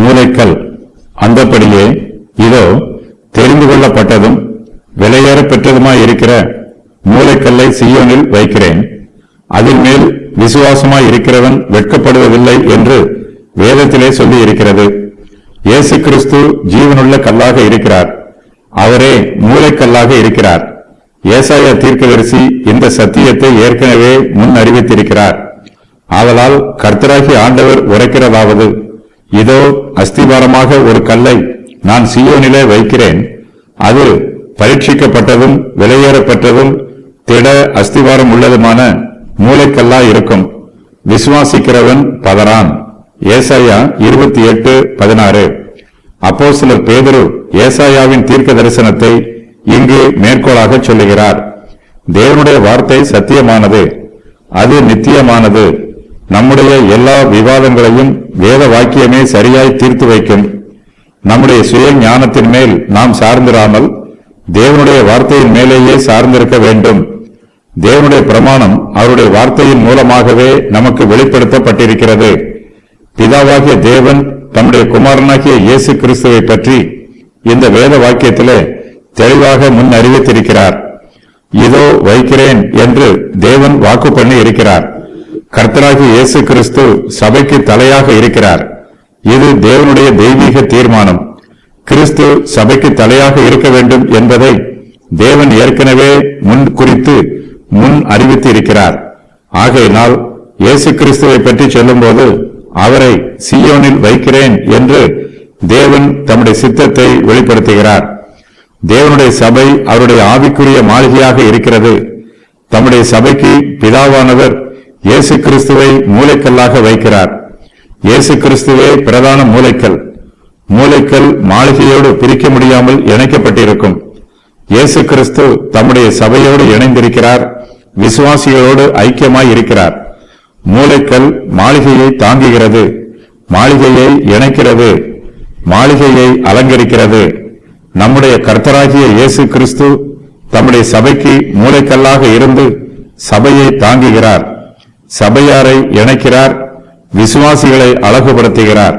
மூலைக்கல். அந்தப்படியே இதோ தெரிந்து கொள்ளப்பட்டதும் விலையேற பெற்றதுமாயிருக்கிற மூலைக்கல்லை சீயோனில் வைக்கிறேன், அதில் மேல் விசுவாசமாய் இருக்கிறவன் வெட்கப்படுவதில்லை என்று வேதத்திலே சொல்லி இருக்கிறது. இயேசு கிறிஸ்து ஜீவனுள்ள கல்லாக இருக்கிறார், அவரே மூலைக்கல்லாக இருக்கிறார். ஏசாயா தீர்க்கதரிசி இந்த சத்தியத்தை ஏற்கனவே முன் அறிவித்திருக்கிறார். ஆதலால் கர்த்தராகிய ஆண்டவர் உரைக்கிறதாவது, இதோ அஸ்திபாரமாக ஒரு கல்லை நான் சீயோனிலே வைக்கிறேன், அது பரீட்சிக்கப்பட்டதும் விலையேறப்பட்டதும் திட அஸ்திபாரம் உள்ளதுமான மூலைக்கல்லாய் இருக்கும். விசுவாசிக்கிறவன் பதறான். ஏசாயா 28:16. அப்போஸ்தலர் பேதுரு ஏசாயாவின் தீர்க்க தரிசனத்தை இங்கு மேற்கோளாக சொல்லுகிறார். தேவனுடைய வார்த்தை சத்தியமானது, அது நித்தியமானது. நம்முடைய எல்லா விவாதங்களையும் வேத வாக்கியமே சரியாய் தீர்த்து வைக்கும். நம்முடைய சுய ஞானத்தின் மேல் நாம் சார்ந்திராமல் தேவனுடைய வார்த்தையின் மேலேயே சார்ந்திருக்க வேண்டும். தேவனுடைய பிரமாணம் அவருடைய வார்த்தையின் மூலமாகவே நமக்கு வெளிப்படுத்தப்பட்டிருக்கிறது. பிதாவாகிய தேவன் தம்முடைய குமாரனாகிய இயேசு கிறிஸ்துவை பற்றி இந்த வேத வாக்கியத்திலே தெளிவாக முன் அறிவித்திருக்கிறார். இதோ வைக்கிறேன் என்று தேவன் வாக்கு பண்ணி இருக்கிறார். கர்த்தராகிய இயேசு கிறிஸ்து சபைக்கு தலையாக இருக்கிறார். இது தேவனுடைய தெய்வீக தீர்மானம். கிறிஸ்து சபைக்கு தலையாக இருக்க வேண்டும் என்பதை தேவன் ஏற்கனவே முன் குறித்து முன் அறிவித்து இருக்கிறார். ஆகையினால் இயேசு கிறிஸ்துவை பற்றி சொல்லும்போது அவரை சீயோனில் வைக்கிறேன் என்று தேவன் தம்முடைய சித்தத்தை வெளிப்படுத்துகிறார். தேவனுடைய சபை அவருடைய ஆவிக்குரிய மாளிகையாக இருக்கிறது. தம்முடைய சபைக்கு பிதாவானவர் இயேசு கிறிஸ்துவை மூலைக்கல்லாக வைக்கிறார். இயேசு கிறிஸ்துவே பிரதான மூலைக்கல். மூலைக்கல் மாளிகையோடு பிரிக்க முடியாமல் இணைக்கப்பட்டிருக்கும். இயேசு கிறிஸ்து தம்முடைய சபையோடு இணைந்திருக்கிறார், விசுவாசிகளோடு ஐக்கியமாய் இருக்கிறார். மூலைக்கல் மாளிகையை தாங்குகிறது, மாளிகையை இணைக்கிறது, மாளிகையை அலங்கரிக்கிறது. நம்முடைய கர்த்தராகிய இயேசு கிறிஸ்து தம்முடைய சபைக்கு மூலைக்கல்லாக இருந்து சபையை தாங்குகிறார், சபையாரை இணைக்கிறார், விசுவாசிகளை அழகுபடுத்துகிறார்.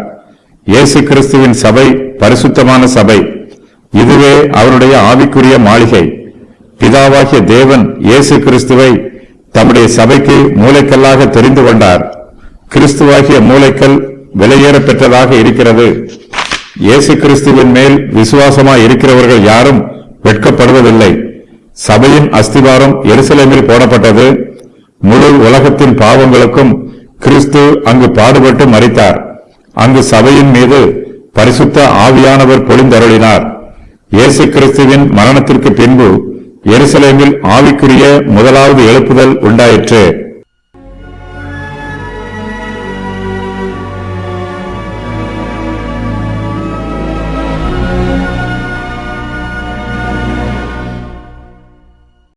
இயேசு கிறிஸ்துவின் சபை பரிசுத்தமான சபை. இதுவே அவருடைய ஆவிக்குரிய மாளிகை. பிதாவாகிய தேவன் இயேசு கிறிஸ்துவை தம்முடைய சபைக்கு மூலைக்கல்லாக தெரிந்து கொண்டார். கிறிஸ்துவாகிய மூலைக்கல் விலையேற பெற்றதாக இருக்கிறது. இயேசு கிறிஸ்துவின் மேல் விசுவாசமாய் இருக்கிறவர்கள் யாரும் வெட்கப்படுவதில்லை. சபையின் அஸ்திவாரம் எருசலேமில் போடப்பட்டது. முழு உலகத்தின் பாவங்களுக்கும் கிறிஸ்து அங்கு பாடுபட்டு மரித்தார். அங்கு சபையின் மீது பரிசுத்த ஆவியானவர் பொழிந்தருளினார். இயேசு கிறிஸ்துவின் மரணத்திற்கு பின்பு எருசலேமில் ஆவிக்குரிய முதலாவது எழுப்புதல் உண்டாயிற்று.